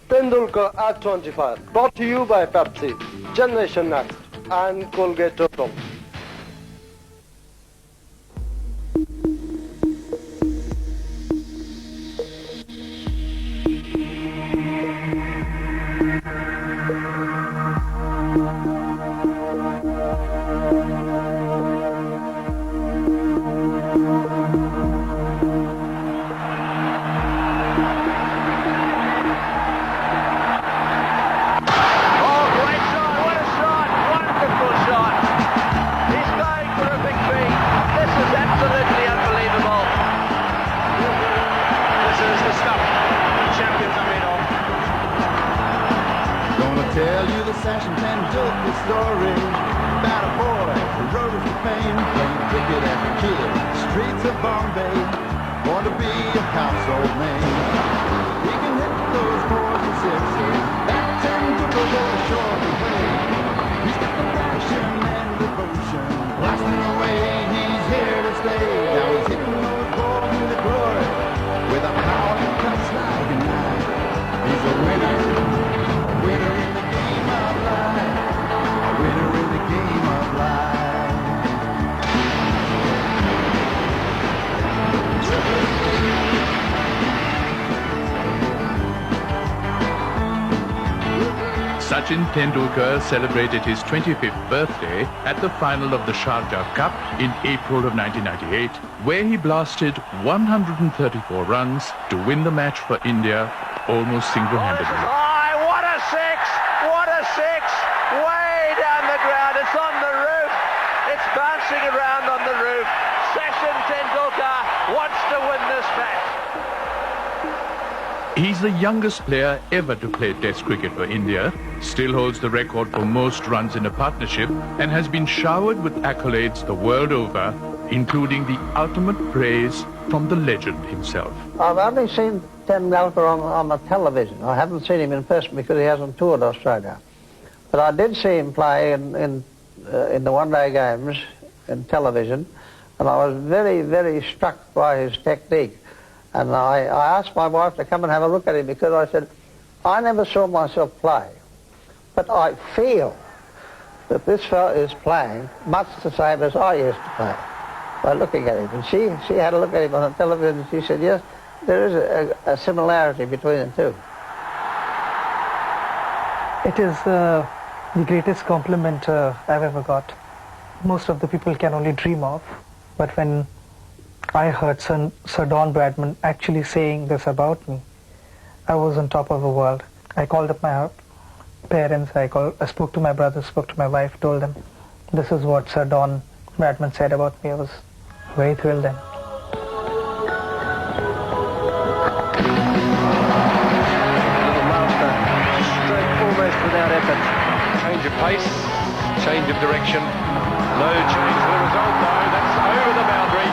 Tendulkar at 25. Brought to you by Pepsi, Generation Next and Colgate Total. Tell you the Sachin Tendulkar story about a boy who rose to fame, playing cricket as a kid, streets of Bombay, born to be a household name. He can hit those fours and sixes, that Tendulkar goes short away. He's got the passion and devotion, blasting away, he's here to stay. Now he's hitting those balls in the glory, with a power that cuts like a knife. He's a winner in the game of life, a winner in the game of life. Sachin Tendulkar celebrated his 25th birthday at the final of the Sharjah Cup in April of 1998, where he blasted 134 runs to win the match for India almost single-handedly. What a six! Way down the ground. It's on the roof. It's bouncing around on the roof. Sachin Tendulkar wants to win this match. He's the youngest player ever to play Test cricket for India, still holds the record for most runs in a partnership, and has been showered with accolades the world over, including the ultimate praise from the legend himself. I've only seen Tendulkar on the television. I haven't seen him in person because he hasn't toured Australia. But I did see him play in the one-day games in television, and I was very, very struck by his technique. And I asked my wife to come and have a look at him because I said, I never saw myself play, but I feel that this fellow is playing much the same as I used to play by looking at him. And she had a look at him on the television and she said, yes, there is a similarity between the two. It is the greatest compliment I've ever got. Most of the people can only dream of, but when I heard Sir Don Bradman actually saying this about me, I was on top of the world. I called up my parents, I spoke to my brothers, spoke to my wife, told them this is what Sir Don Bradman said about me. I was very thrilled then. Almost without effort. Change of pace, change of direction. No change to the result though. That's over the boundary.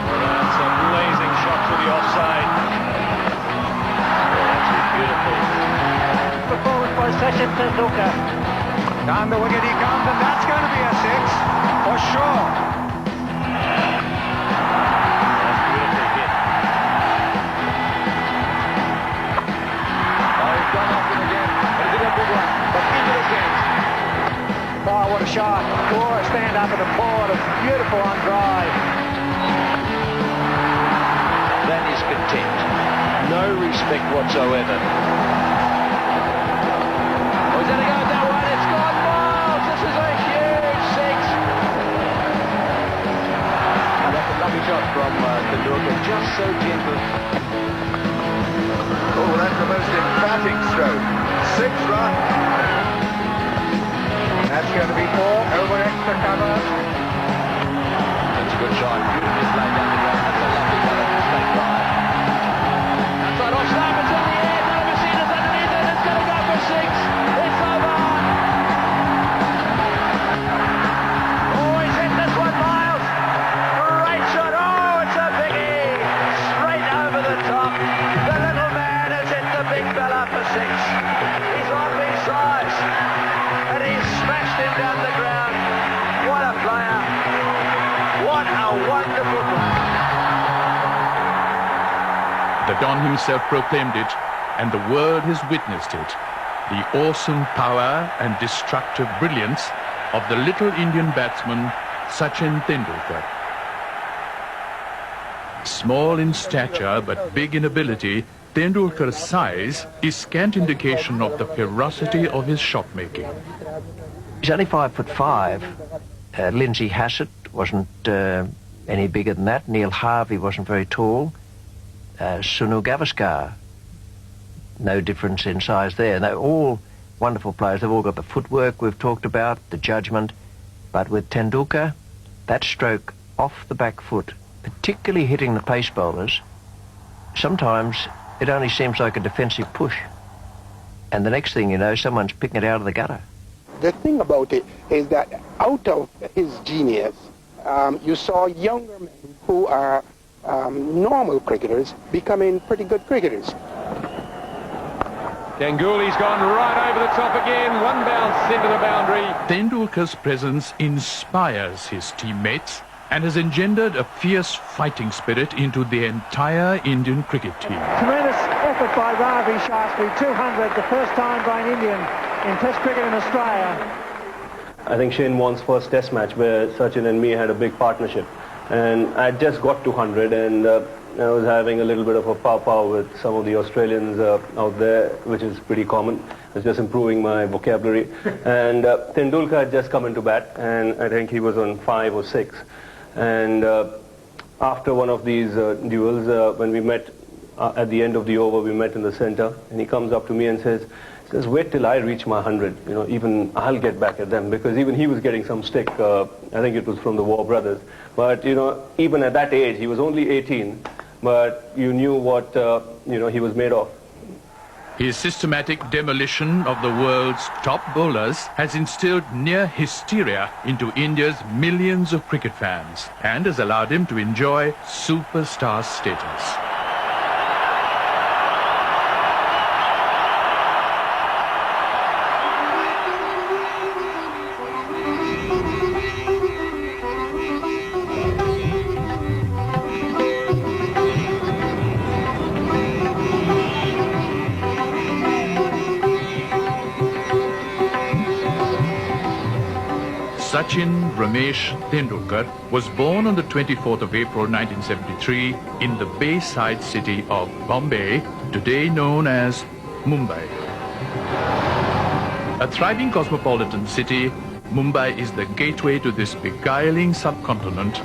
Well, that's a blazing shot to the offside. That's beautiful. Performance by Sachin Tendulkar. Down the wicket he comes, and that's going to be a six for sure. Oh, what a shot. Oh, stand up and applaud. It's beautiful on drive. That is contempt. No respect whatsoever. Oh, he's going to go with that one. It's gone miles. This is a huge six. And that's a lovely shot from Tendulkar. Just so gentle. Oh, that's the most emphatic stroke. 6 runs. That's going to be 4 over extra cover. That's a good shot. Beautifully played down the ground. That's a lovely cover. Straight drive. Outside off stump. It's in the air. Nova Cena's underneath it. It's going to go for 6. It's over. Oh, he's hit this one, Miles. Great shot. Oh, it's a biggie. Straight over The Don himself proclaimed it, and the world has witnessed it. The awesome power and destructive brilliance of the little Indian batsman, Sachin Tendulkar. Small in stature but big in ability, Tendulkar's size is scant indication of the ferocity of his shot making. He's only 5'5". Lindsay Hassett wasn't any bigger than that. Neil Harvey wasn't very tall. Sunu Gavaskar, no difference in size there. They're all wonderful players. They've all got the footwork we've talked about, the judgment. But with Tendulkar, that stroke off the back foot, particularly hitting the pace bowlers, sometimes it only seems like a defensive push. And the next thing you know, someone's picking it out of the gutter. The thing about it is that out of his genius, you saw younger men who are normal cricketers becoming pretty good cricketers. Ganguly's gone right over the top again. One bounce into the boundary. Tendulkar's presence inspires his teammates and has engendered a fierce fighting spirit into the entire Indian cricket team. Tremendous effort by Ravi Shastri, 200, the first time by an Indian in Test cricket in Australia. I think Shane Warne's first Test match where Sachin and me had a big partnership. And I just got 200 and I was having a little bit of a pow-pow with some of the Australians out there, which is pretty common. I was just improving my vocabulary. And Tendulkar had just come into bat, and I think he was on 5 or 6. And after one of these duels, when we met at the end of the over, we met in the center, and he comes up to me and says, wait till I reach my 100, even I'll get back at them, because even he was getting some stick. I think it was from the War brothers. But, even at that age, he was only 18, but you knew what, he was made of. His systematic demolition of the world's top bowlers has instilled near hysteria into India's millions of cricket fans and has allowed him to enjoy superstar status. Sachin Ramesh Tendulkar was born on the 24th of April 1973 in the bayside city of Bombay, today known as Mumbai. A thriving cosmopolitan city, Mumbai is the gateway to this beguiling subcontinent,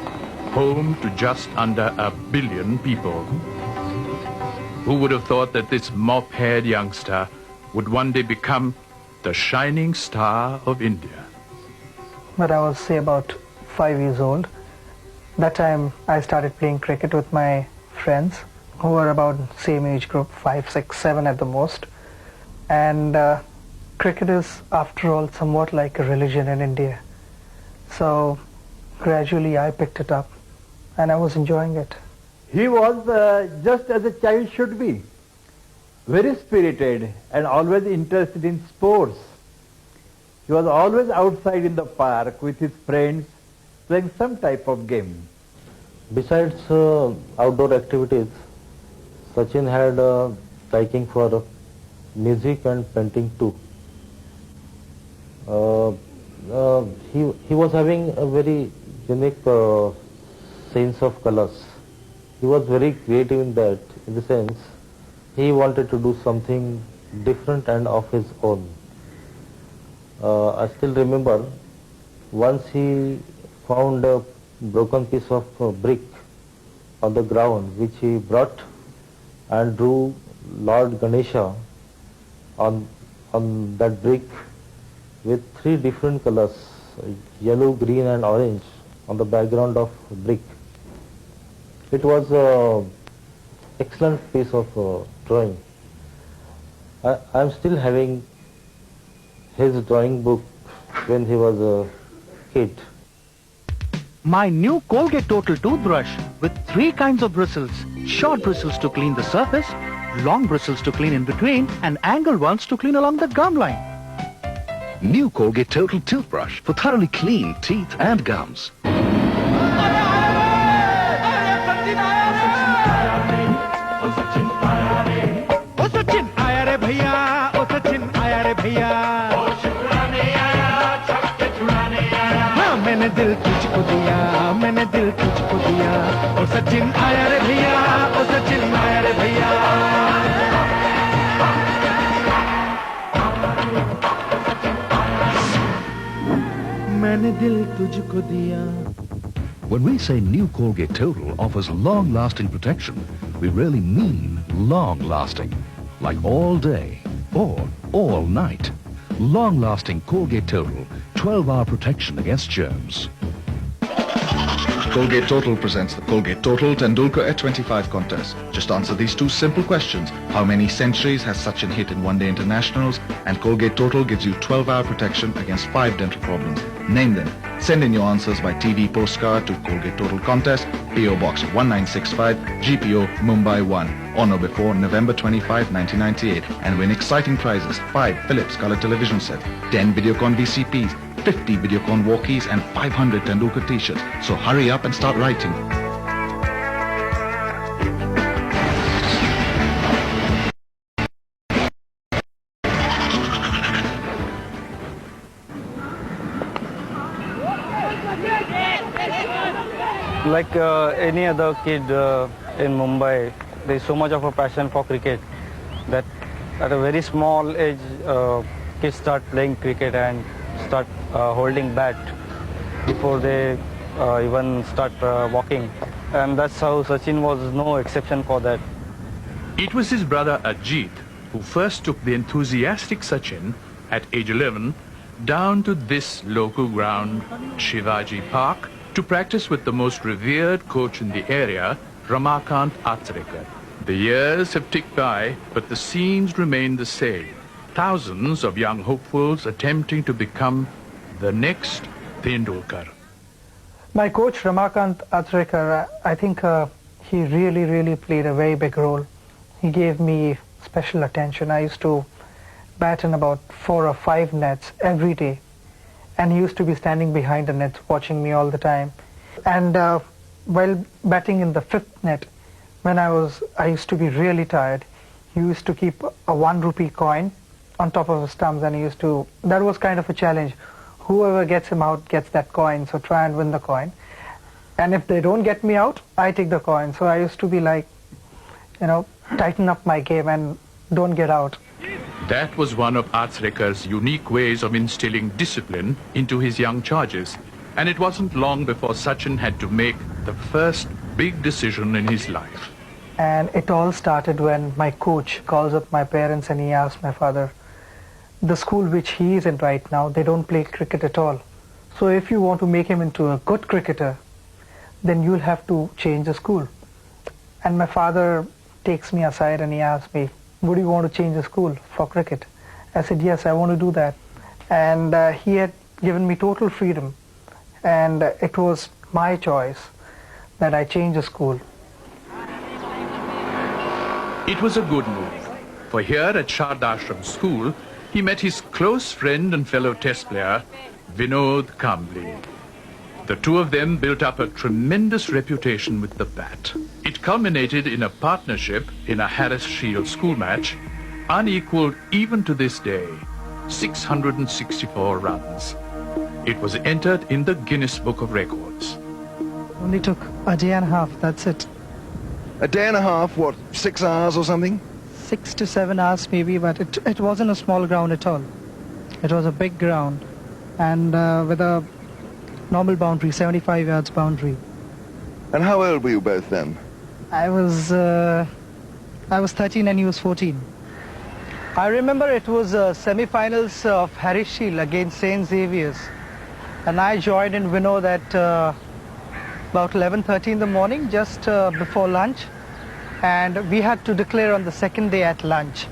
home to just under 1 billion people. Who would have thought that this mop-haired youngster would one day become the shining star of India? But I was, say, about 5 years old. That time I started playing cricket with my friends who were about same age group, 5, 6, 7 at the most. And cricket is, after all, somewhat like a religion in India. So gradually I picked it up and I was enjoying it. He was just as a child should be, very spirited and always interested in sports. He was always outside in the park with his friends playing some type of game. Besides outdoor activities, Sachin had a liking for music and painting too. He was having a very unique sense of colors. He was very creative in that, in the sense he wanted to do something different and of his own. I still remember once he found a broken piece of brick on the ground, which he brought and drew Lord Ganesha on that brick with 3 different colors, yellow, green and orange, on the background of brick. It was an excellent piece of drawing. I am still having his drawing book when he was a kid. My new Colgate Total toothbrush with 3 kinds of bristles. Short bristles to clean the surface, long bristles to clean in between, and angled ones to clean along the gum line. New Colgate Total toothbrush for thoroughly clean teeth and gums. Sachin दिल तुझको दिया, मैंने दिल तुझको दिया, ओ सचिन आया रे भैया, ओ सचिन आया रे भैया। मैंने दिल तुझको दिया। When we say new Colgate Total offers long-lasting protection, we really mean long-lasting. Like all day or all night. Long-lasting Colgate Total, 12-hour protection against germs. Colgate Total presents the Colgate Total Tendulkar at 25 contest. Just answer these two simple questions. How many centuries has Sachin hit in one-day internationals? And Colgate Total gives you 12-hour protection against 5 dental problems. Name them. Send in your answers by TV postcard to Colgate Total Contest, PO Box 1965, GPO, Mumbai 1, on or before November 25, 1998, and win exciting prizes: 5 Philips color television sets, 10 Videocon VCPs, 50 Videocon walkies, and 500 Tendulkar t-shirts. So hurry up and start writing. Like any other kid in Mumbai, there is so much of a passion for cricket that at a very small age, kids start playing cricket and start holding bat before they even start walking. And that's how Sachin was no exception for that. It was his brother Ajit who first took the enthusiastic Sachin at age 11 down to this local ground, Shivaji Park, to practice with the most revered coach in the area, Ramakant Atrekar. The years have ticked by, but the scenes remain the same. Thousands of young hopefuls attempting to become the next Tendulkar. My coach Ramakant Atrekar, I think he really played a very big role. He gave me special attention. I used to bat in about 4 or 5 nets every day. And he used to be standing behind the net watching me all the time. And while batting in the 5th net, when I used to be really tired, he used to keep a 1 rupee coin on top of the stumps, and that was kind of a challenge. Whoever gets him out gets that coin, so try and win the coin. And if they don't get me out, I take the coin. So I used to be like, tighten up my game and don't get out. That was one of Atrekar's unique ways of instilling discipline into his young charges. And it wasn't long before Sachin had to make the first big decision in his life. And it all started when my coach calls up my parents and he asks my father, the school which he is in right now, they don't play cricket at all. So if you want to make him into a good cricketer, then you'll have to change the school. And my father takes me aside and he asks me, would you want to change the school for cricket? I said, yes, I want to do that. And he had given me total freedom. And it was my choice that I change the school. It was a good move, for here at Shardashram School, he met his close friend and fellow test player, Vinod Kambli. The two of them built up a tremendous reputation with the bat. It culminated in a partnership in a Harris Shield school match, unequaled even to this day, 664 runs. It was entered in the Guinness Book of Records. Only took a day and a half, that's it. A day and a half, what, 6 hours or something? 6 to 7 hours maybe, but it wasn't a small ground at all. It was a big ground, and with a normal boundary, 75 yards boundary. And how old were you both then? I was 13 and he was 14. I remember it was semi-finals of Harris Shield against St. Xavier's, and I joined in Vinod at about 11:30 in the morning, just before lunch, and we had to declare on the second day at lunch.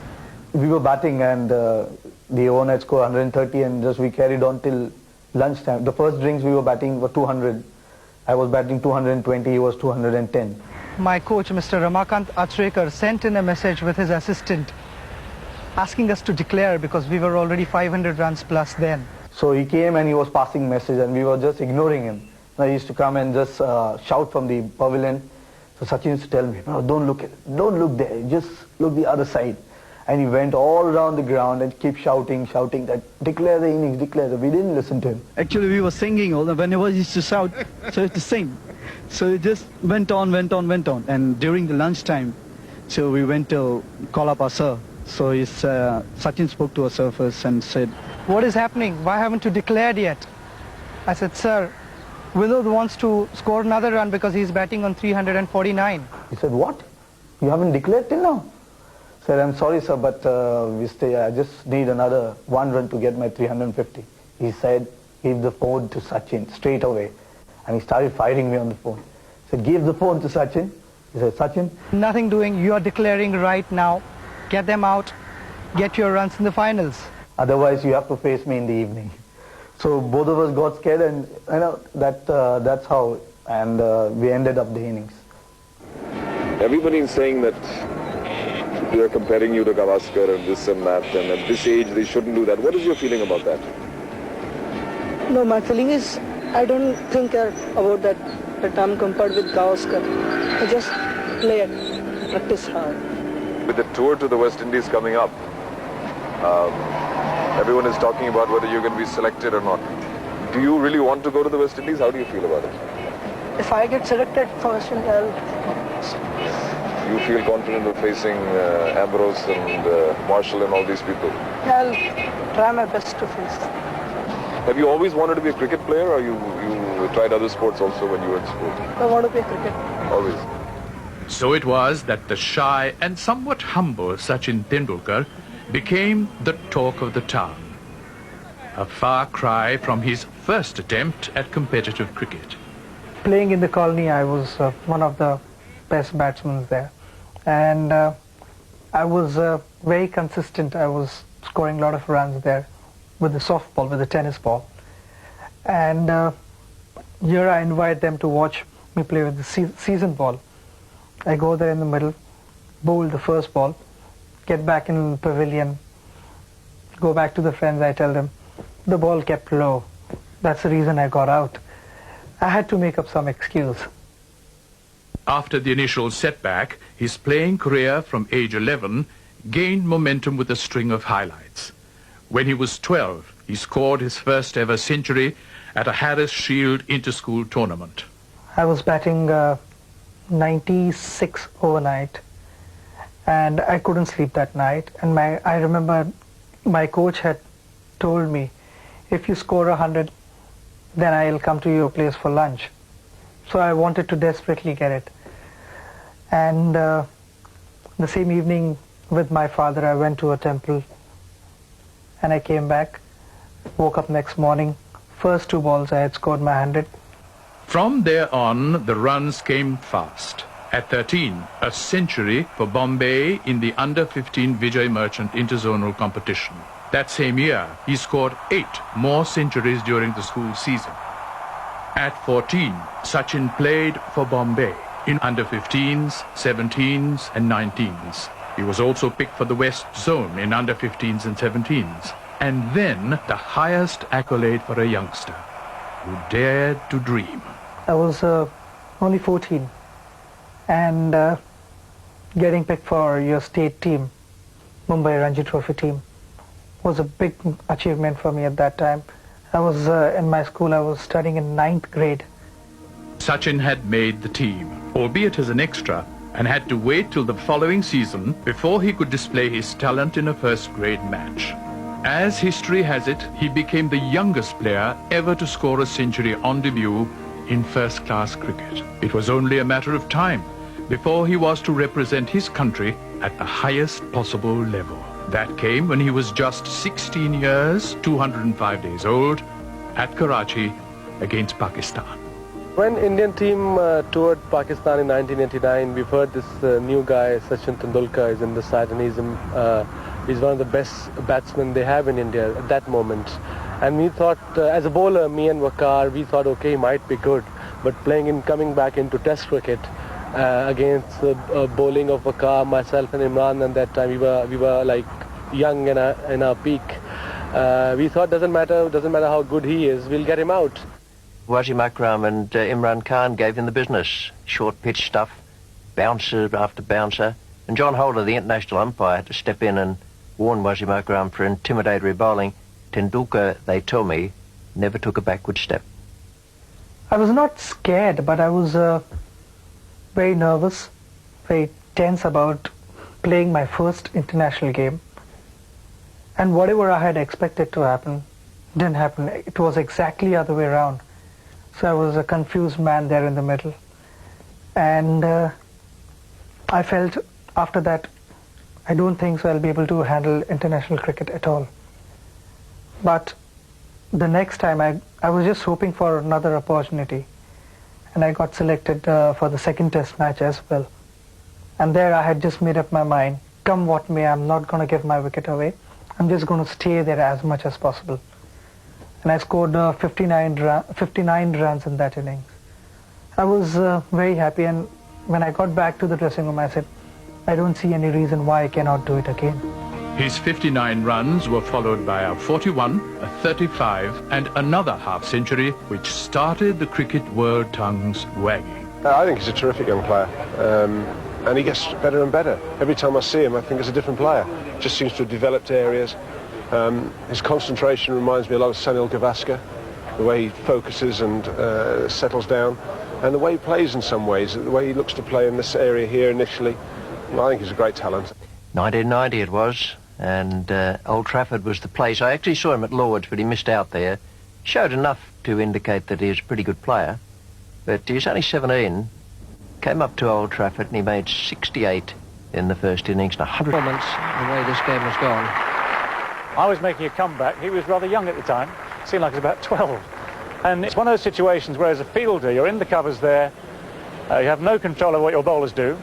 We were batting and the owner had scored 130, and just we carried on till lunchtime. The first drinks we were batting were 200. I was batting 220, he was 210. My coach, Mr. Ramakant Atrekar, sent in a message with his assistant asking us to declare because we were already 500 runs plus then. So he came and he was passing message and we were just ignoring him. I used to come and just shout from the pavilion. So Sachin used to tell me, no, don't look there, just look the other side. And he went all around the ground and kept shouting that declare the innings, declare the. We didn't listen to him. Actually, we were singing all the whenever he used to shout, so to sing. So it just went on. And during the lunchtime, so we went to call up our sir. So Sachin spoke to our sir first and said, "What is happening? Why haven't you declared yet?" I said, "Sir, Vinod wants to score another run because he's batting on 349. He said, "What? You haven't declared till now?" I said, "I'm sorry, sir, but I just need another 1 run to get my 350. He said, "Give the phone to Sachin straight away." And he started fighting me on the phone. He said, "Give the phone to Sachin." He said, "Sachin, Nothing doing. You are declaring right now. Get them out. Get your runs in the finals. Otherwise you have to face me in the evening." So both of us got scared, and that's how, and we ended up the innings. Everybody is saying that they are comparing you to Gavaskar and this and that, and at this age they shouldn't do that. What is your feeling about that? No, my feeling is I don't think about that I'm compared with Gavaskar. I just play it, practice hard. With the tour to the West Indies coming up, everyone is talking about whether you're going to be selected or not. Do you really want to go to the West Indies? How do you feel about it? If I get selected for West Indies, I'll... You feel confident of facing Ambrose and Marshall and all these people? I'll try my best to face. Have you always wanted to be a cricket player, or you tried other sports also when you were in school? I want to be a cricket. Always. So it was that the shy and somewhat humble Sachin Tendulkar became the talk of the town. A far cry from his first attempt at competitive cricket. Playing in the colony, I was one of the best batsmen there. And I was very consistent. I was scoring a lot of runs there with the softball, with the tennis ball. And here I invite them to watch me play with the season ball. I go there in the middle, bowl the first ball, get back in the pavilion, go back to the friends. I tell them, the ball kept low. That's the reason I got out. I had to make up some excuse. After the initial setback, his playing career from age 11 gained momentum with a string of highlights. When he was 12, he scored his first ever century at a Harris Shield inter-school tournament. I was batting 96 overnight, and I couldn't sleep that night. And I remember my coach had told me, if you score 100, then I'll come to your place for lunch. So I wanted to desperately get it. And the same evening with my father, I went to a temple, and I came back, woke up next morning. First 2 balls I had scored my 100. From there on, the runs came fast. At 13, a century for Bombay in the under-15 Vijay Merchant interzonal competition. That same year, he scored 8 more centuries during the school season. At 14, Sachin played for Bombay in under-15s, 17s and 19s. He was also picked for the West Zone in under-15s and 17s. And then the highest accolade for a youngster who dared to dream. I was only 14, and getting picked for your state team, Mumbai Ranji Trophy team, was a big achievement for me at that time. I was in my school, I was studying in 9th grade. Sachin had made the team, albeit as an extra, and had to wait till the following season before he could display his talent in a first-grade match. As history has it, he became the youngest player ever to score a century on debut in first-class cricket. It was only a matter of time before he was to represent his country at the highest possible level. That came when he was just 16 years, 205 days old, at Karachi against Pakistan. When Indian team toured Pakistan in 1989, we've heard this new guy, Sachin Tendulkar, is in the side, and he's one of the best batsmen they have in India at that moment. And we thought, as a bowler, me and Waqar, we thought, okay, he might be good. But coming back into Test cricket against bowling of Waqar, myself and Imran, and that time we were like young in our peak. We thought, doesn't matter how good he is, we'll get him out. Wasim Akram and Imran Khan gave him the business. Short pitch stuff, bouncer after bouncer, And John Holder, the international umpire, had to step in and warn Wasim Akram for intimidatory bowling. Tendulkar, they tell me, never took a backward step. I was not scared, but I was very nervous, very tense about playing my first international game. And whatever I had expected to happen didn't happen. It was exactly the other way around. So I was a confused man there in the middle. And I felt after that, I don't think so I'll be able to handle international cricket at all. But the next time I was just hoping for another opportunity. And I got selected for the second test match as well. And there I had just made up my mind, come what may, I'm not going to give my wicket away. I'm just going to stay there as much as possible. And I scored 59 runs in that innings. I was very happy, and when I got back to the dressing room, I said, I don't see any reason why I cannot do it again. His 59 runs were followed by a 41, a 35 and another half-century which started the cricket world tongues wagging. I think he's a terrific young player, and he gets better and better. Every time I see him, I think he's a different player. Just seems to have developed areas. His concentration reminds me a lot of Sunil Gavaskar, the way he focuses and settles down, and the way he plays in some ways, the way he looks to play in this area here initially. Well, I think he's a great talent. 1990 it was, and Old Trafford was the place. I actually saw him at Lord's, but he missed out there. Showed enough to indicate that he was a pretty good player, but he was only 17, came up to Old Trafford and he made 68 in the first innings and 100 moments the way this game has gone. I was making a comeback. He was rather young at the time. Seemed like he was about 12. And it's one of those situations where as a fielder, you're in the covers there, you have no control over what your bowlers do,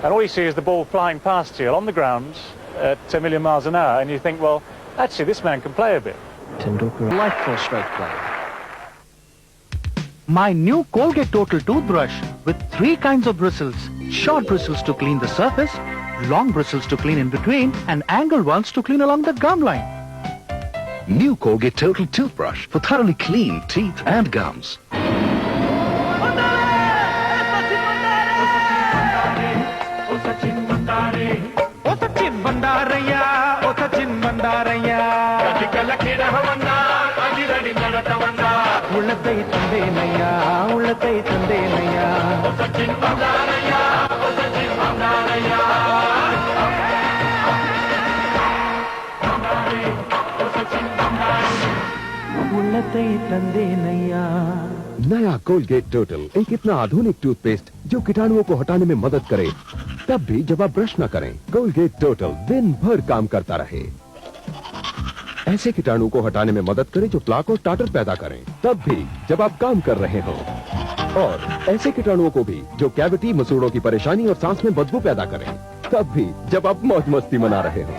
and all you see is the ball flying past you on the ground at a million miles an hour, and you think, well, actually, this man can play a bit. Tendulkar, delightful stroke play. My new Colgate Total toothbrush with 3 kinds of bristles. Short bristles to clean the surface, long bristles to clean in between, and angled ones to clean along the gum line. New Colgate Total toothbrush for thoroughly clean teeth and gums. உள்ளத்தை தந்தேனையா உள்ளத்தை தந்தேனையா சச்சின் வந்தாரையா சச்சின் வந்தாரையா சச்சின் வந்தாரையா உள்ளத்தை தந்தேனையா नया Colgate total एक इतना आधुनिक toothpaste जो कीटाणुओं को हटाने में मदद करे, तब भी जब आप ब्रश न करें। कोलगेट टोटल दिन भर काम करता रहे। ऐसे कीटाणु को हटाने में मदद करे जो प्लाक और टाटर पैदा करें, तब भी जब आप काम कर रहे हो। और ऐसे कीटाणुओं को भी जो कैविटी, मसूड़ों की परेशानी और सांस में बदबू पैदा करें, तब भी जब आप मौज मस्ती मना रहे हो।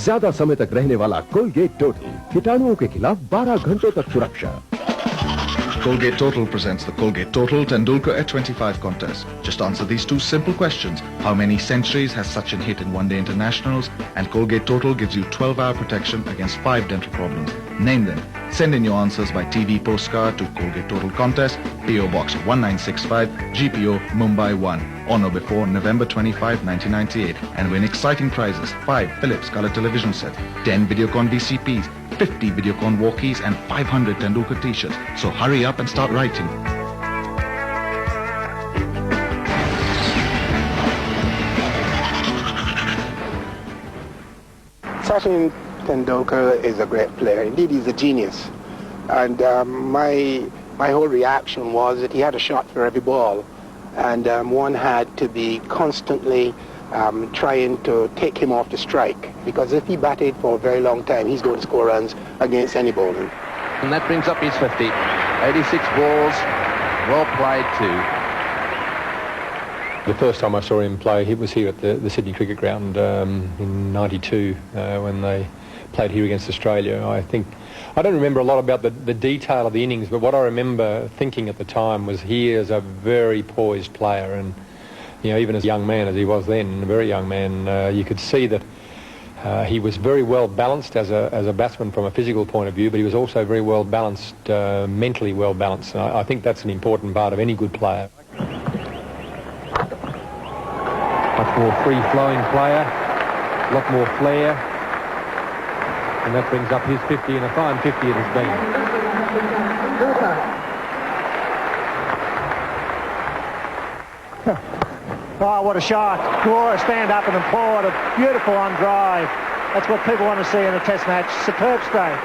ज्यादा समय तक रहने वाला कोलगेट टोटल, कीटाणुओं के खिलाफ 12 घंटों तक सुरक्षा। Colgate Total presents the Colgate Total Tendulkar at 25 contest. Just answer these 2 simple questions. How many centuries has Sachin hit in one-day internationals? And Colgate Total gives you 12-hour protection against 5 dental problems. Name them. Send in your answers by TV postcard to Colgate Total contest, PO Box 1965, GPO, Mumbai 1, on or before November 25, 1998, and win exciting prizes: 5 Philips color television set, 10 Videocon VCPs, 50 Videocon walkies, and 500 Tendulkar t-shirts. So hurry up and start writing. Sachin Tendulkar is a great player. Indeed, he's a genius. And my whole reaction was that he had a shot for every ball, and one had to be constantly trying to take him off the strike, because if he batted for a very long time, he's going to score runs against any bowler. And that brings up his 50. 86 balls, well played too. The first time I saw him play, he was here at the Sydney Cricket Ground in '92 when they played here against Australia. I don't remember a lot about the detail of the innings, but what I remember thinking at the time was he is a very poised player, and even as a young man as he was then, a very young man, you could see that he was very well balanced as a batsman from a physical point of view, but he was also very well balanced, mentally well balanced. And I think that's an important part of any good player. more free-flowing player, a lot more flair. And that brings up his 50, and a fine 50 it has been. Oh, what a shot. Glora stand up and applaud. A beautiful on drive. That's what people want to see in a test match. Superb stroke.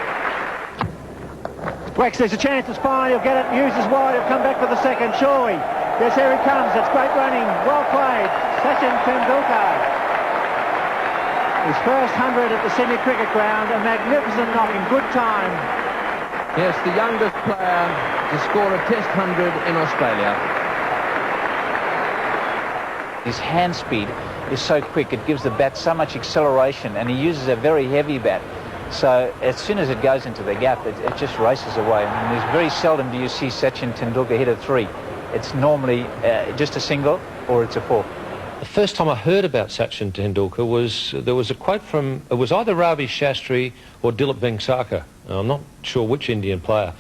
Wex, there's a chance, it's fine. He'll get it, uses wide, he'll come back for the second, surely. Yes, here he comes. That's great running. Well played. Sachin Tendulkar. His first 100 at the Sydney Cricket Ground. A magnificent knock in good time. Yes, the youngest player to score a test 100 in Australia. His hand speed is so quick, it gives the bat so much acceleration, and he uses a very heavy bat. So as soon as it goes into the gap, it just races away. I mean, there's very seldom do you see Sachin Tendulkar hit a 3. It's normally just a single or it's a 4. The first time I heard about Sachin Tendulkar was, there was a quote from, it was either Ravi Shastri or Dilip Vengsarkar. I'm not sure which Indian player.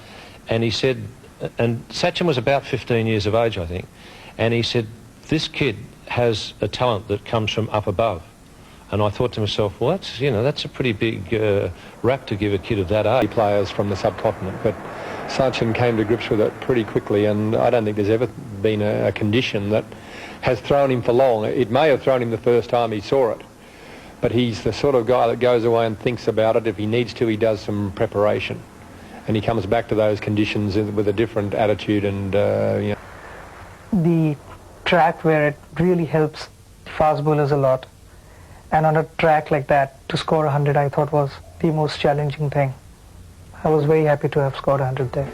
And he said, and Sachin was about 15 years of age, I think. And he said, this kid has a talent that comes from up above. And I thought to myself, well, that's, you know, that's a pretty big rap to give a kid of that age. Players from the subcontinent, but Sachin came to grips with it pretty quickly, and I don't think there's ever been a condition that has thrown him for long. It may have thrown him the first time he saw it, but he's the sort of guy that goes away and thinks about it. If he needs to, he does some preparation, and he comes back to those conditions with a different attitude. And you know. The track where it really helps fast bowlers a lot, and on a track like that to score 100 I thought was the most challenging thing. I was very happy to have scored 100 there.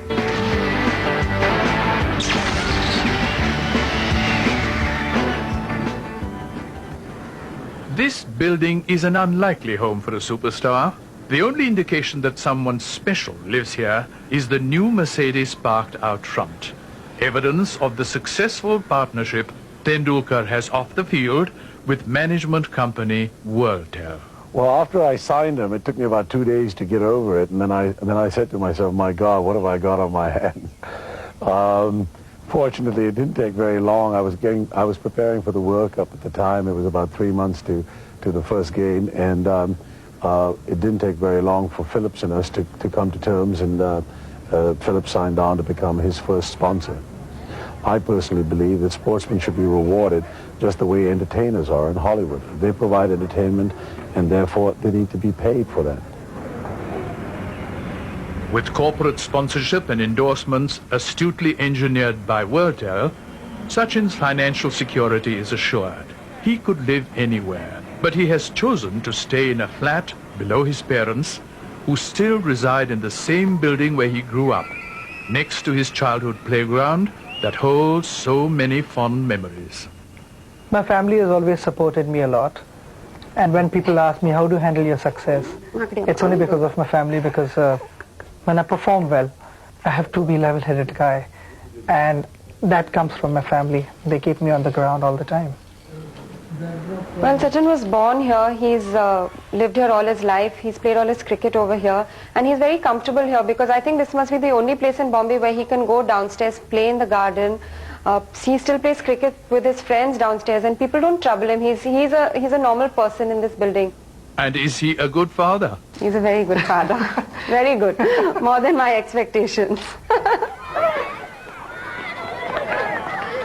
This building is an unlikely home for a superstar. The only indication that someone special lives here is the new Mercedes parked out front. Evidence of the successful partnership Tendulkar has off the field with management company WorldTel. Well, after I signed him, it took me about 2 days to get over it, and then I said to myself, my God, what have I got on my hand? Fortunately, it didn't take very long. I was preparing for the World Cup at the time. It was about 3 months to the first game, and it didn't take very long for Phillips and us to come to terms, and Phillips signed on to become his first sponsor. I personally believe that sportsmen should be rewarded just the way entertainers are in Hollywood. They provide entertainment, and therefore they need to be paid for that. With corporate sponsorship and endorsements astutely engineered by WorldTel, Sachin's financial security is assured. He could live anywhere, but he has chosen to stay in a flat below his parents, who still reside in the same building where he grew up, next to his childhood playground that holds so many fond memories. My family has always supported me a lot, and when people ask me how to handle your success, it's only because of my family, because when I perform well, I have to be a level-headed guy, and that comes from my family. They keep me on the ground all the time. Well, Sachin was born here. He's lived here all his life. He's played all his cricket over here, and he's very comfortable here, because I think this must be the only place in Bombay where he can go downstairs, play in the garden. He still plays cricket with his friends downstairs, and people don't trouble him. He's a normal person in this building. And is he a good father? He's a very good father. Very good. More than my expectations.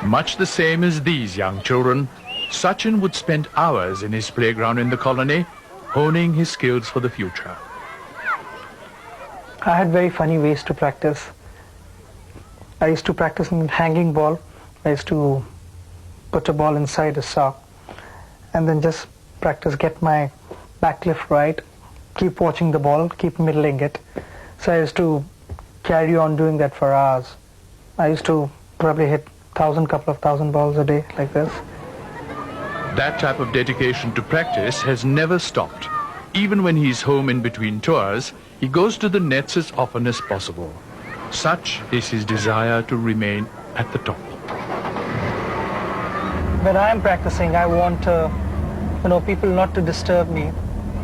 Much the same as these young children, Sachin would spend hours in his playground in the colony, honing his skills for the future. I had very funny ways to practice. I used to practice in hanging ball. I used to put a ball inside a sock and then just practice, get my back lift right, keep watching the ball, keep middling it. So I used to carry on doing that for hours. I used to probably hit couple of thousand balls a day like this. That type of dedication to practice has never stopped. Even when he's home in between tours, he goes to the nets as often as possible. Such is his desire to remain at the top. When I am practicing, I want people not to disturb me,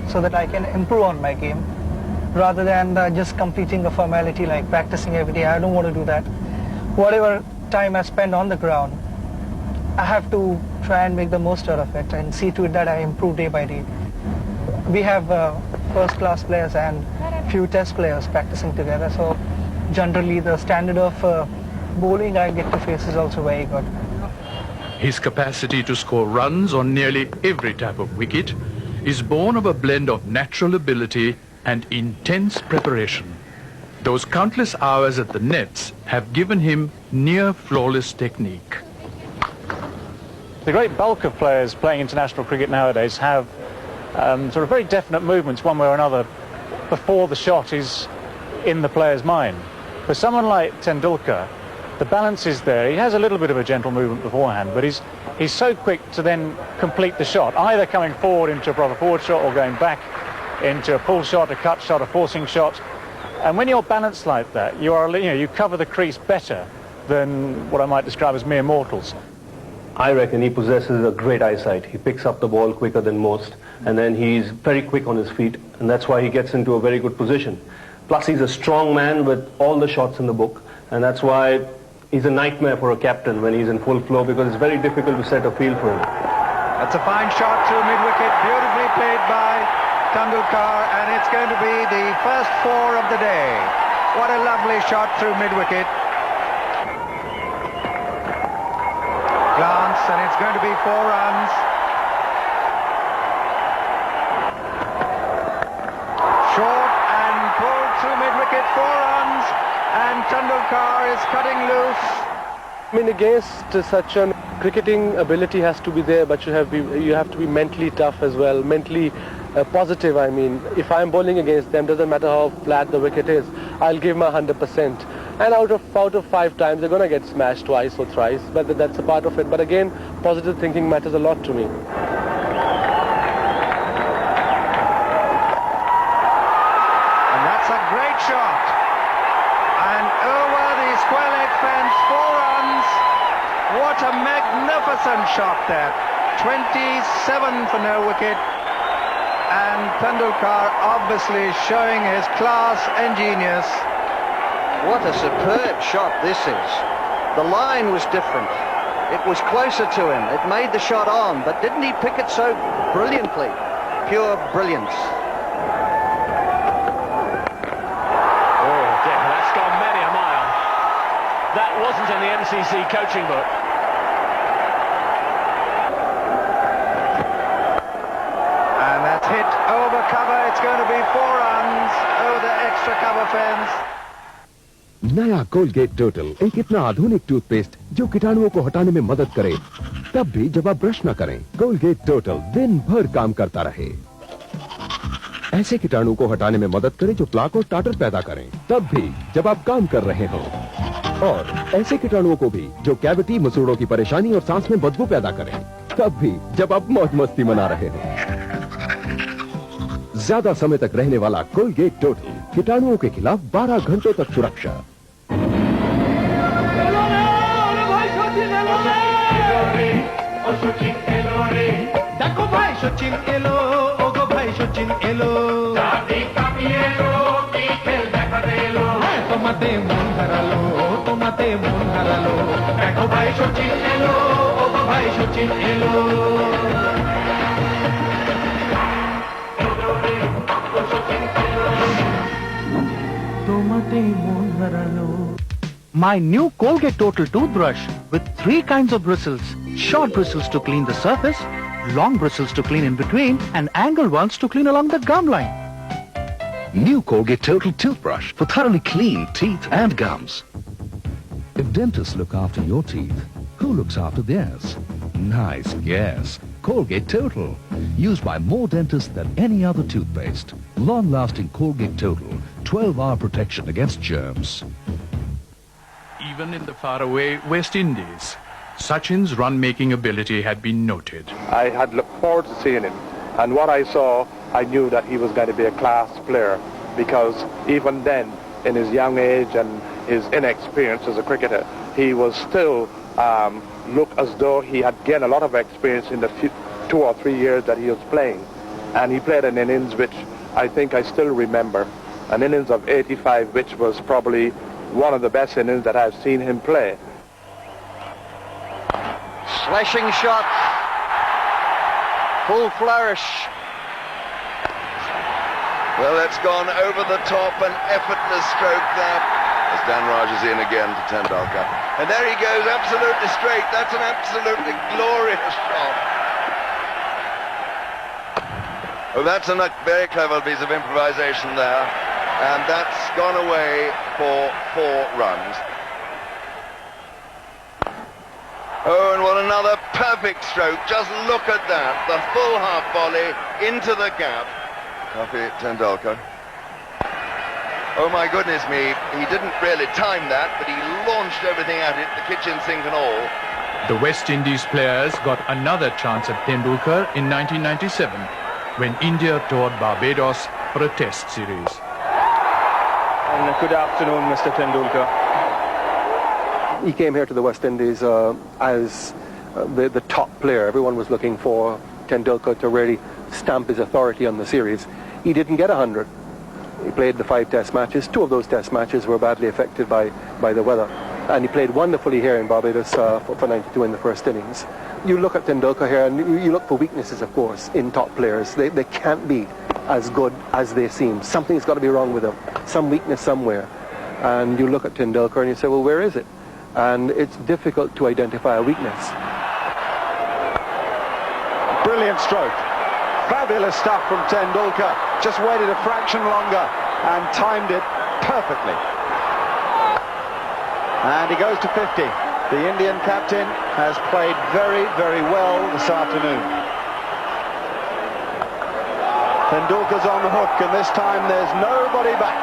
so that I can improve on my game, rather than just completing a formality like practicing every day. I don't want to do that. Whatever time I spend on the ground, I have to try and make the most out of it and see to it that I improve day by day. We have first-class players and few test players practicing together, so generally the standard of bowling I get to face is also very good. His capacity to score runs on nearly every type of wicket is born of a blend of natural ability and intense preparation. Those countless hours at the nets have given him near flawless technique. The great bulk of players playing international cricket nowadays have sort of very definite movements one way or another before the shot is in the player's mind. For someone like Tendulkar, the balance is there. He has a little bit of a gentle movement beforehand, but he's so quick to then complete the shot, either coming forward into a proper forward shot or going back into a pull shot, a cut shot, a forcing shot. And when you're balanced like that, you cover the crease better than what I might describe as mere mortals. I reckon he possesses a great eyesight. He picks up the ball quicker than most, and then he's very quick on his feet, and that's why he gets into a very good position. Plus, he's a strong man with all the shots in the book, and that's why he's a nightmare for a captain when he's in full flow, because it's very difficult to set a field for him. That's a fine shot through mid-wicket, beautifully played by Tendulkar, and it's going to be the first 4 of the day. What a lovely shot through mid-wicket. Glance, and it's going to be 4 runs. Short and pulled through mid-wicket, 4 runs, and Tendulkar is cutting loose. I mean, against Sachin, cricketing ability has to be there, but you have to be mentally tough as well, mentally positive. I mean, if I'm bowling against them, doesn't matter how flat the wicket is, I'll give my 100%. And out of 5 times, they're going to get smashed twice or thrice, but that's a part of it. But again, positive thinking matters a lot to me. And that's a great shot. And over the square leg fence, 4 runs. What a magnificent shot there. 27 for no wicket. And Tendulkar obviously showing his class and genius. What a superb shot this is. The line was different. It was closer to him. It made the shot on, but didn't he pick it so brilliantly? Pure brilliance. Oh dear, that's gone many a mile. That wasn't in the MCC coaching book. And that's hit over cover. It's going to be 4 runs over the extra cover fence. नया Colgate total एक इतना आधुनिक toothpaste जो कीटाणुओं को हटाने में मदद करे, तब भी जब आप ब्रश न करें। कोलगेट टोटल दिन भर काम करता रहे। ऐसे कीटाणुओं को हटाने में मदद करे जो प्लाक और टाटर पैदा करें, तब भी जब आप काम कर रहे हों। और ऐसे कीटाणुओं को भी जो कैविटी, मसूड़ों की परेशानी और सांस में बदबू पैदा करें, तब भी जब आप मौज मस्ती मना रहे हों। ज्यादा समय तक रहने वाला कोलगेट टोटल, कीटाणुओं के खिलाफ 12 घंटों तक सुरक्षा। देखो भाई सचिन एलो, ओगो भाई सचिन एलो। তোমাতে মন হারালো, তোমাতে মন হারালো। দেখো ভাই সচিন এলো, ওগো ভাই সচিন এলো। তোমাতে মন হারালো। My new Colgate Total toothbrush with 3 kinds of bristles. Short bristles to clean the surface, long bristles to clean in between, and angled ones to clean along the gum line. New Colgate Total toothbrush for thoroughly clean teeth and gums. If dentists look after your teeth, who looks after theirs? Nice guess. Colgate Total. Used by more dentists than any other toothpaste. Long-lasting Colgate Total. 12-hour protection against germs. Even in the faraway West Indies, Sachin's run-making ability had been noted. I had looked forward to seeing him, and what I saw, I knew that he was going to be a class player, because even then, in his young age and his inexperience as a cricketer, he was still looked as though he had gained a lot of experience in the 2 or 3 years that he was playing. And he played an innings which I think I still remember, an innings of 85, which was probably one of the best innings that I've seen him play. Slashing shot. Full flourish. Well, that's gone over the top, an effortless stroke there. As Dan Raj is in again to Tendulkar. And there he goes, absolutely straight. That's an absolutely glorious shot. Oh, that's a very clever piece of improvisation there. And that's gone away for 4 runs. Oh, and what another perfect stroke. Just look at that. The full half volley into the gap. Happy Tendulkar. Oh my goodness me, he didn't really time that, but he launched everything at it, the kitchen sink and all. The West Indies players got another chance at Tendulkar in 1997, when India toured Barbados for a test series. And good afternoon, Mr. Tendulkar. He came here to the West Indies as the top player. Everyone was looking for Tendulkar to really stamp his authority on the series. He didn't get 100. He played the 5 test matches. 2 of those test matches were badly affected by the weather. And he played wonderfully here in Barbados for 92 in the first innings. You look at Tendulkar here and you look for weaknesses, of course, in top players. They can't be as good as they seem. Something's got to be wrong with them. Some weakness somewhere. And you look at Tendulkar and you say, well, where is it? And it's difficult to identify a weakness. Brilliant stroke. Fabulous stuff from Tendulkar. Just waited a fraction longer and timed it perfectly. And he goes to 50. The Indian captain has played very, very well this afternoon. Tendulkar's on the hook, and this time there's nobody back.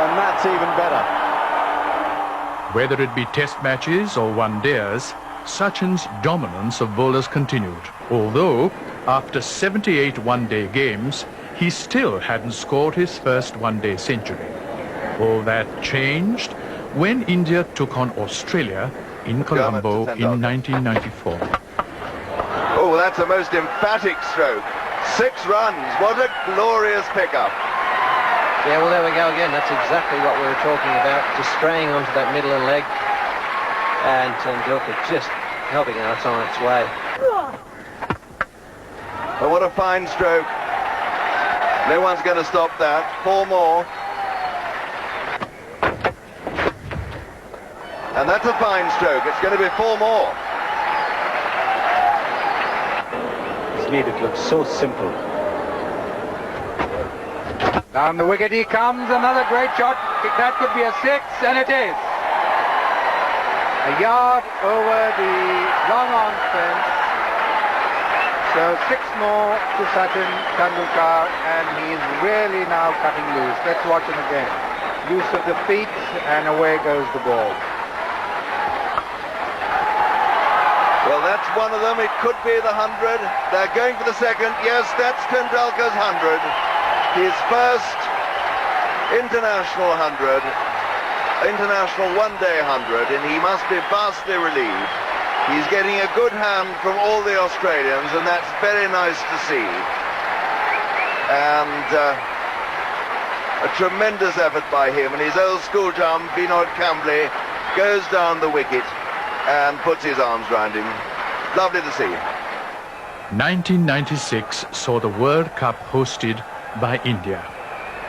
And that's even better. Whether it be test matches or one-dayers, Sachin's dominance of bowlers continued. Although, after 78 one-day games, he still hadn't scored his first one-day century. All that changed when India took on Australia in Colombo in 1994. Oh, that's a most emphatic stroke. 6 runs. What a glorious pickup. Yeah, well, there we go again. That's exactly what we were talking about. Just straying onto that middle and leg. And Tendulkar just helping it on its way. Oh, what a fine stroke. No one's going to stop that. 4 more. And that's a fine stroke. It's going to be 4 more. This lead, it looks so simple. Down the wicket he comes, another great shot. That could be a 6, and it is. A yard over the long-on fence. So 6 more to Sachin Tendulkar, and he's really now cutting loose. Let's watch him again. Use of the feet, and away goes the ball. Well, that's one of them. It could be the 100. They're going for the second. Yes, that's Tendulkar's 100. His first international 100, international one-day 100, and he must be vastly relieved. He's getting a good hand from all the Australians, and that's very nice to see. And a tremendous effort by him, and his old school chum, Vinod Kambli, goes down the wicket and puts his arms round him. Lovely to see. 1996 saw the World Cup hosted by India.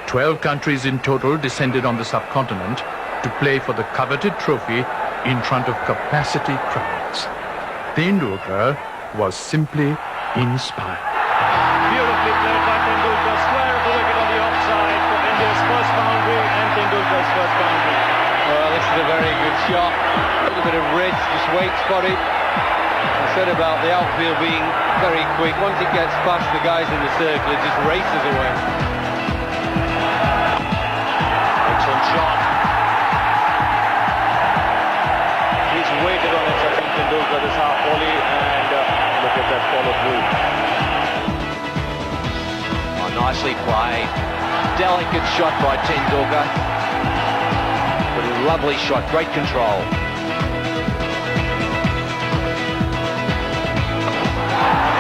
12 countries in total descended on the subcontinent to play for the coveted trophy in front of capacity crowds. Tendulkar was simply inspired. Beautifully played by Tendulkar. Square of the wicket on the offside for India's first boundary and Tendulkar's first boundary. Well, this is a very good shot. A little bit of ridge, just wait spot it. I said about the outfield being very quick. Once it gets past the guys in the circle, it just races away. Excellent shot. He's waited on it, Sachin Tendulkar, this half volley, and look at that follow through. Oh, nicely played. Delicate shot by Tendulkar. But a lovely shot, great control.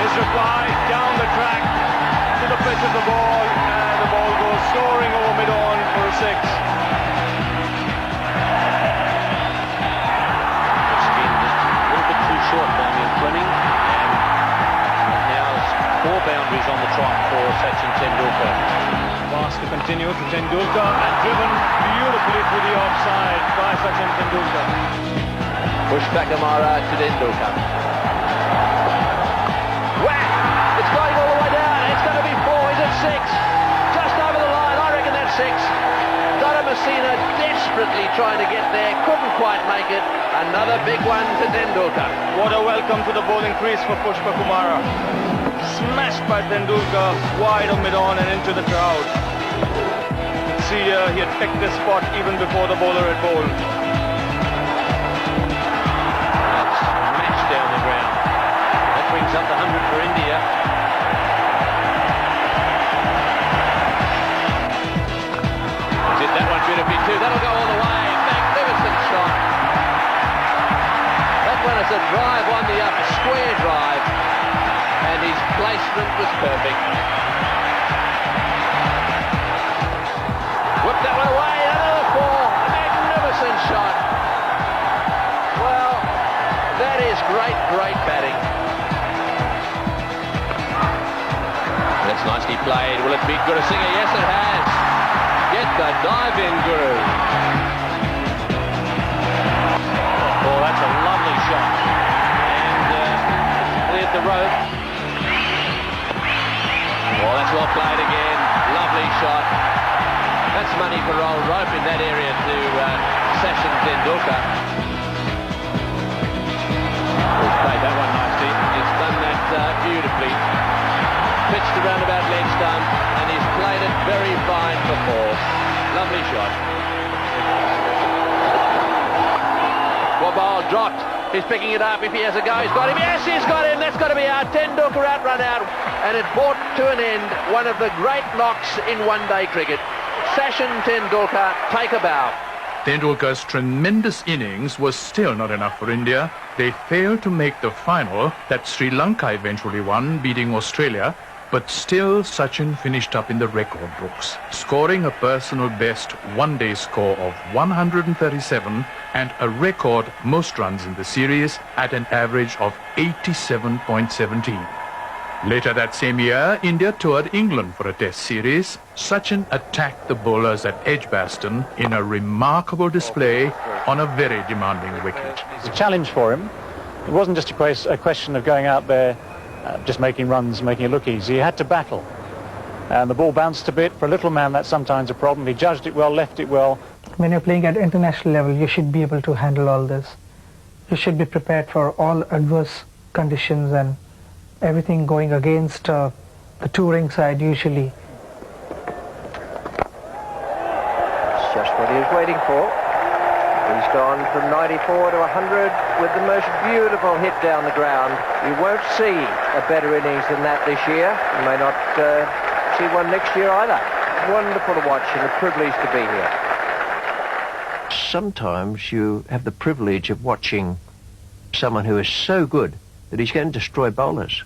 His reply down the track to the pitch of the ball, and the ball goes soaring over mid-on for a 6. for Sachin Tendulkar. Pass to continue to Tendulkar and driven beautifully through the offside by Sachin Tendulkar. Push back Amara to Tendulkar. Whack! It's going all the way down. It's going to be 4. Is it 6? Just over the line. I reckon that's 6. Donna Messina desperately trying to get there. Couldn't quite make it. Another big one to Tendulkar. What a welcome to the bowling crease for Pushpa Kumara. Smashed by Tendulkar wide of mid-on and into the crowd. You can see he had picked this spot even before the bowler had bowled. Smashed down the ground. That brings up the 100 for India. Did that one beautifully too. That'll go all the way. Magnificent shot. That one is a drive on the up, a square drive. And his placement was perfect. Whip that one away, another 4. A magnificent shot. Well, that is great, great batting. That's nicely played. Will it beat Guru Singh? Yes, it has. Get the dive in, Guru. Oh, that's a lovely shot. And cleared the rope. Oh, that's well played again. Lovely shot. That's money for rolled rope in that area to Sachin Tendulkar. He's played that one nicely. He's done that beautifully. Pitched around about leg stump and he's played it very fine for 4. Lovely shot. Well, ball dropped. He's picking it up if he has a go. He's got him. Yes, he's got him. That's got to be out. Tendulkar out, run out. And it brought to an end one of the great knocks in one-day cricket. Sachin Tendulkar, take a bow. Tendulkar's tremendous innings was still not enough for India. They failed to make the final that Sri Lanka eventually won, beating Australia. But still, Sachin finished up in the record books, scoring a personal best one-day score of 137 and a record most runs in the series at an average of 87.17. Later that same year, India toured England for a test series. Sachin attacked the bowlers at Edgbaston in a remarkable display on a very demanding wicket. It's a challenge for him. It wasn't just a question of going out there just making runs, making it look easy. He had to battle. And the ball bounced a bit. For a little man, that's sometimes a problem. He judged it well, left it well. When you're playing at international level, you should be able to handle all this. You should be prepared for all adverse conditions and everything going against the touring side usually. It's just what he was waiting for. He's gone from 94 to 100 with the most beautiful hit down the ground. You won't see a better innings than that this year. You may not see one next year either. Wonderful to watch and a privilege to be here. Sometimes you have the privilege of watching someone who is so good that he's going to destroy bowlers.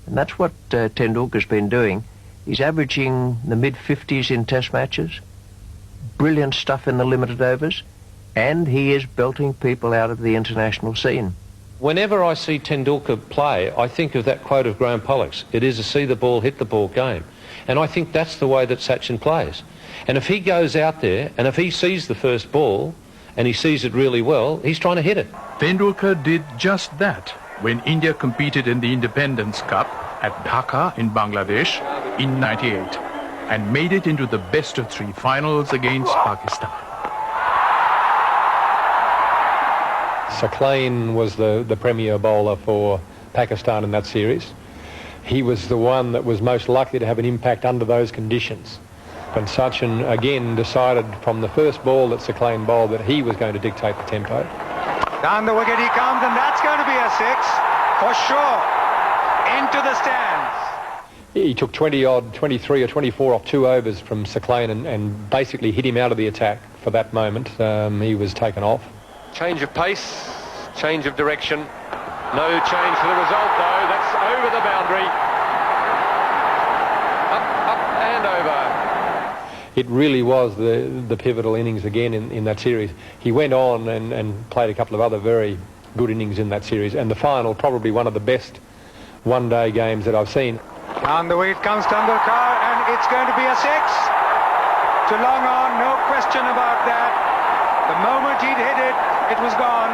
And that's what Tendulkar's been doing. He's averaging the mid-50s in test matches. Brilliant stuff in the limited overs. And he is belting people out of the international scene. Whenever I see Tendulkar play, I think of that quote of Graham Pollock's. It is a see the ball, hit the ball game. And I think that's the way that Sachin plays. And if he goes out there and if he sees the first ball and he sees it really well, he's trying to hit it. Tendulkar did just that when India competed in the Independence Cup at Dhaka in Bangladesh in '98 and made it into the best of 3 finals against Pakistan. Sachin was the premier bowler for Pakistan in that series. He was the one that was most likely to have an impact under those conditions. And Sachin again decided from the first ball that Sachin bowled that he was going to dictate the tempo. Down the wicket he comes, and that's going to be a 6 for sure. Into the stands. He took 23 or 24 off 2 overs from Sachin and basically hit him out of the attack for that moment. He was taken off. Change of pace, change of direction. No change to the result though. That's over the boundary. Up and over. It really was the pivotal innings again in that series. He went on and played a couple of other very good innings in that series. And the final, probably one of the best one-day games that I've seen. Down the wicket comes Tendulkar, and it's going to be a 6. To long on, no question about that. The moment he'd hit it, it was gone.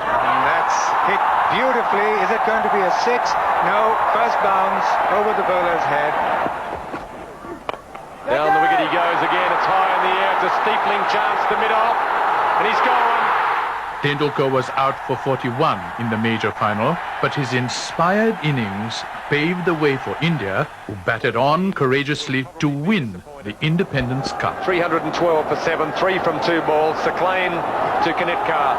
And that's hit beautifully. Is it going to be a 6? No, first bounce over the bowler's head. Down the wicket he goes again. It's high in the air. It's a steepling chance to mid-off, and he's gone. Tendulkar was out for 41 in the major final, but his inspired innings paved the way for India, who batted on courageously to win the Independence Cup. 312 for 7, 3 from 2 balls. Sachin to Kanetkar.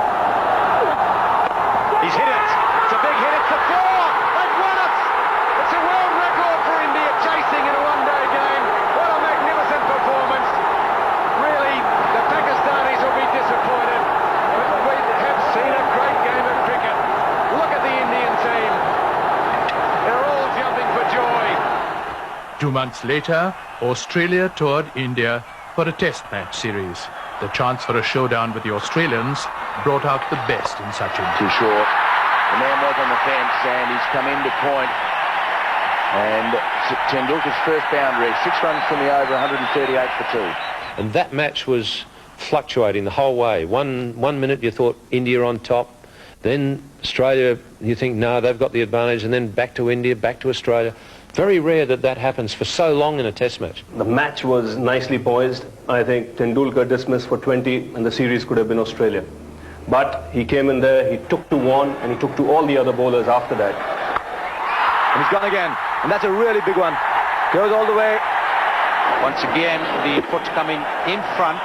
He's hit it. It's a big hit. It's the 4. They've won it. It's a world record for India chasing in a one-day game. What a magnificent performance. Really, the Pakistanis will be disappointed. But we have seen a great game of cricket. Look at the Indian team. They're all jumping for joy. 2 months later, Australia toured India for a test match series. The chance for a showdown with the Australians brought out the best in Sachin. Too short. The man was on the fence and he's come into point. And Tendulkar's first boundary, 6 runs from the over, 138 for 2. And that match was fluctuating the whole way. One minute you thought India on top, then Australia, you think, no, they've got the advantage, and then back to India, back to Australia. Very rare that that happens for so long in a test match. The match was nicely poised. I think Tendulkar dismissed for 20 and the series could have been Australia. But he came in there, he took to one and he took to all the other bowlers after that. And he's gone again. And that's a really big one. Goes all the way. Once again, the foot coming in front.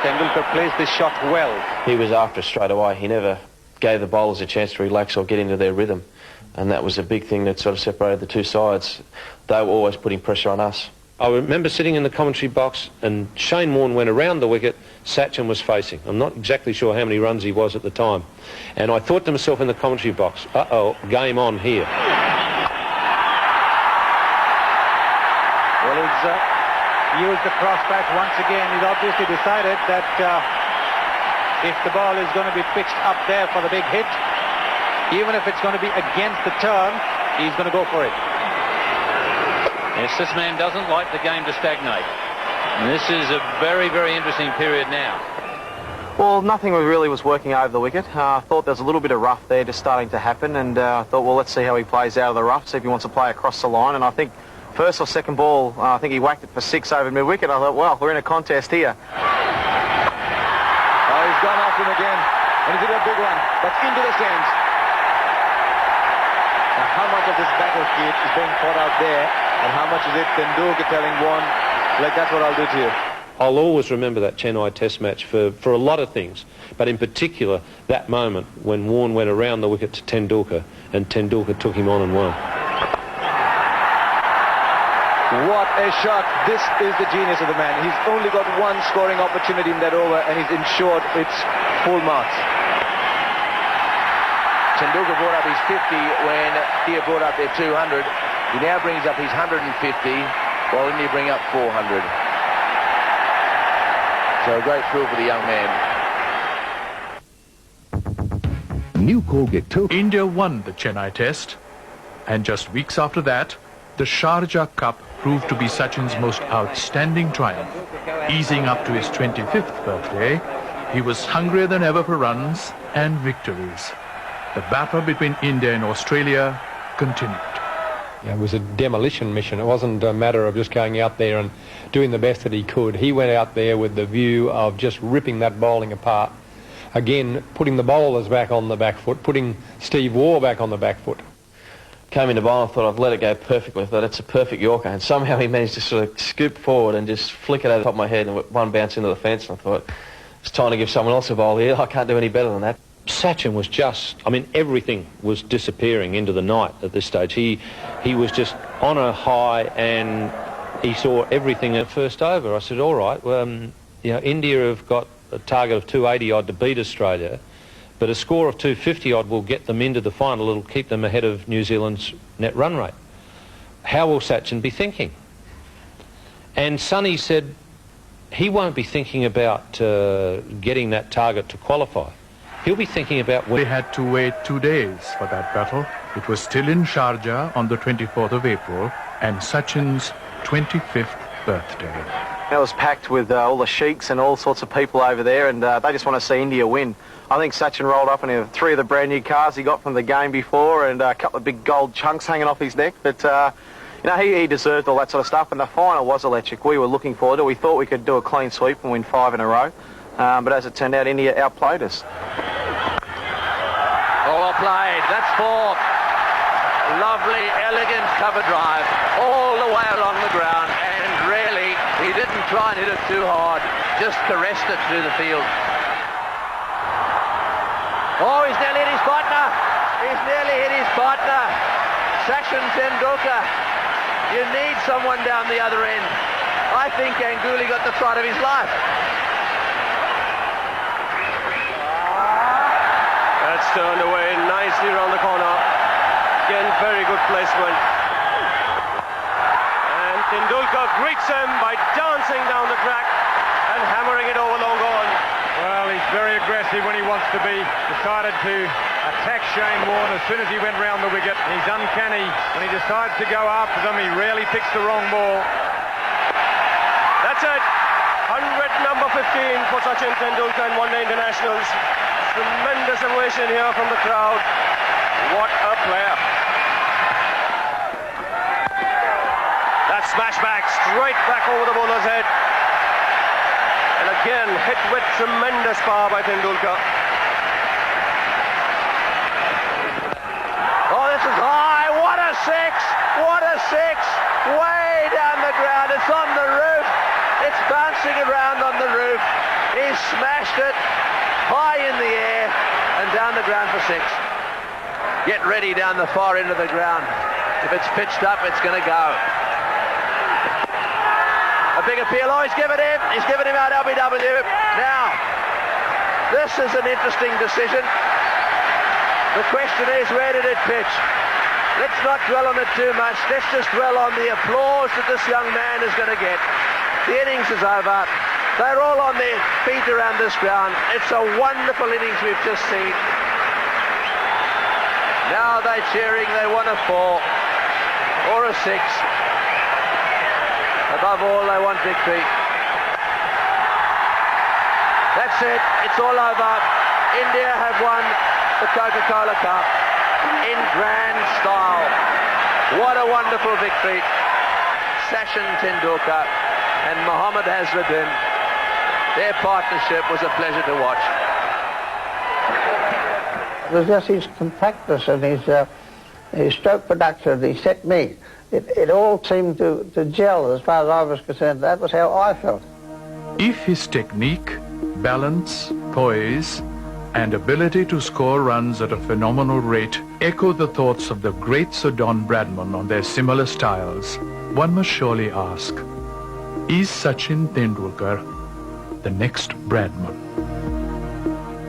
Tendulkar plays this shot well. He was after it straight away. He never gave the bowlers a chance to relax or get into their rhythm. And that was a big thing that sort of separated the two sides. They were always putting pressure on us. I remember sitting in the commentary box and Shane Warne went around the wicket, Sachin was facing. I'm not exactly sure how many runs he was at the time. And I thought to myself in the commentary box, uh-oh, game on here. Well, he's used the crossback once again. He's obviously decided that if the ball is going to be pitched up there for the big hit, even if it's going to be against the turn, he's going to go for it. Yes, this man doesn't like the game to stagnate. And this is a very, very interesting period now. Well, nothing really was working over the wicket. I thought there was a little bit of rough there just starting to happen, and I thought, well, let's see how he plays out of the rough, see if he wants to play across the line. And I think first or second ball, I think he whacked it for 6 over mid-wicket. I thought, well, we're in a contest here. Oh, he's gone off him again. And he's hit a big one. But into the stands. Now, how much of this battle kit is being fought out there, and how much is it Tendulkar telling Warne, like, that's what I'll do to you? I'll always remember that Chennai test match for a lot of things, but in particular that moment when Warne went around the wicket to Tendulkar and Tendulkar took him on and won. What a shot. This is the genius of the man. He's only got one scoring opportunity in that over and he's ensured it's full marks. Tendulkar brought up his 50 when India brought up their 200. He now brings up his 150 while India bring up 400. So a great thrill for the young man. New Colgate Total. India won the Chennai Test, and just weeks after that, the Sharjah Cup proved to be Sachin's most outstanding triumph. Easing up to his 25th birthday, he was hungrier than ever for runs and victories. The battle between India and Australia continued. Yeah, it was a demolition mission. It wasn't a matter of just going out there and doing the best that he could. He went out there with the view of just ripping that bowling apart. Again, putting the bowlers back on the back foot, putting Steve Waugh back on the back foot. Came into bowl and thought I'd let it go perfectly. I thought it's a perfect Yorker, and somehow he managed to sort of scoop forward and just flick it over the top of my head and one bounce into the fence, and I thought it's time to give someone else a bowl here. I can't do any better than that. Sachin was just, I mean, everything was disappearing into the night at this stage. He was just on a high and he saw everything at first over. I said, all right, you know, India have got a target of 280 odd to beat Australia, but a score of 250 odd will get them into the final. It'll keep them ahead of New Zealand's net run rate. How will Sachin be thinking? And Sonny said he won't be thinking about getting that target to qualify. he'll be thinking about when... They had to wait 2 days for that battle. It was still in Sharjah on the 24th of April and Sachin's 25th birthday. It was packed with all the sheiks and all sorts of people over there, and they just want to see India win. I think Sachin rolled up in 3 of the brand new cars he got from the game before, and a couple of big gold chunks hanging off his neck. But you know, he deserved all that sort of stuff, and the final was electric. We were looking forward to it. We thought we could do a clean sweep and win 5 in a row, but as it turned out, India outplayed us. Oh, well played. That's 4. Lovely, elegant cover drive all the way along the ground, and really, he didn't try and hit it too hard, just caressed it through the field. Oh, he's nearly hit his partner. He's nearly hit his partner. Sachin Tendulkar. You need someone down the other end. I think Ganguly got the fright of his life. That's turned away nicely around the corner. Again, very good placement. And Tendulkar greets him by dancing down the track and hammering it over long on. Well, he's very aggressive when he wants to be. Decided to attack Shane Warne as soon as he went round the wicket. He's uncanny. When he decides to go after them, he rarely picks the wrong ball. That's it. 100 number 15 for Sachin Tendulkar in one-day internationals. Tremendous ovation here from the crowd. What a player. That smash back, straight back over the bowler's head. And again, hit with tremendous power by Tendulkar. Oh, this is high. What a 6. What a 6. Way down the ground. It's on the roof. It's bouncing around on the roof. He smashed it high in the air and down the ground for 6. Get ready down the far end of the ground. If it's pitched up, it's going to go. A big appeal. Oh, he's given him out LBW. Now, this is an interesting decision. The question is, where did it pitch? Let's not dwell on it too much. Let's just dwell on the applause that this young man is going to get. The innings is over. They're all on their feet around this ground. It's a wonderful innings we've just seen. Now they're cheering. They want a 4 or a 6. Above all, they want victory. That's it. It's all over. India have won the Coca-Cola Cup in grand style. What a wonderful victory. Sachin Tendulkar and Mohammad Azharuddin. Their partnership was a pleasure to watch. It was just his compactness and his stroke production, his technique. It all seemed to gel as far as I was concerned. That was how I felt. If his technique, balance, poise, and ability to score runs at a phenomenal rate echo the thoughts of the great Sir Don Bradman on their similar styles, one must surely ask, is Sachin Tendulkar the next Bradman?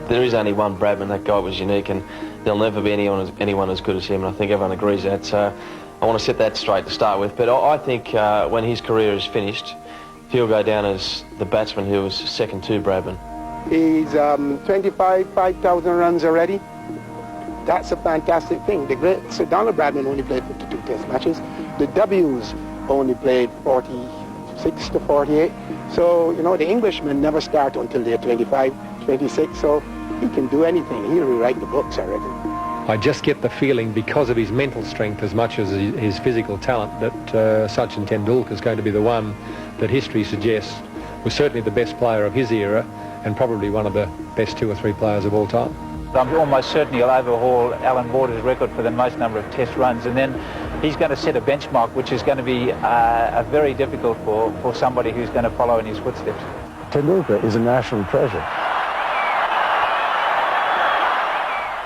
There is only one Bradman. That guy was unique, and there'll never be anyone as good as him, and I think everyone agrees that. So I want to set that straight to start with. But I think when his career is finished, he'll go down as the batsman who was second to Bradman. He's 5,000 runs already. That's a fantastic thing. The great Sir Donald Bradman only played 52 test matches. The W's only played 46 to 48. So, you know, the Englishmen never start until they're 25, 26. So he can do anything. He'll rewrite the books, I reckon. I just get the feeling, because of his mental strength as much as his physical talent, that Sachin Tendulkar is going to be the one that history suggests was certainly the best player of his era and probably one of the best 2 or 3 players of all time. I'm almost certain he'll overhaul Alan Border's record for the most number of test runs, and then he's going to set a benchmark which is going to be very difficult for somebody who's going to follow in his footsteps. Tendulkar is a national treasure.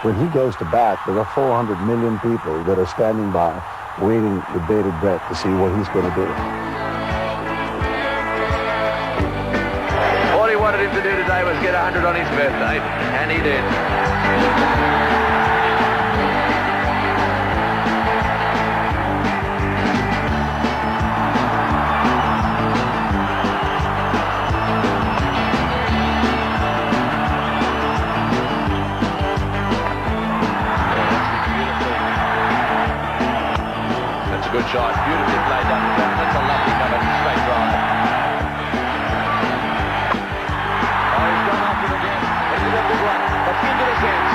When he goes to bat, there are 400 million people that are standing by, waiting with bated breath to see what he's going to do. All he wanted him to do today was get 100 on his birthday, and he did. Good shot, beautifully played down the ground. That's a lovely cover, straight drive. Oh, he's gone after it again. This is a big one. That's into the sense.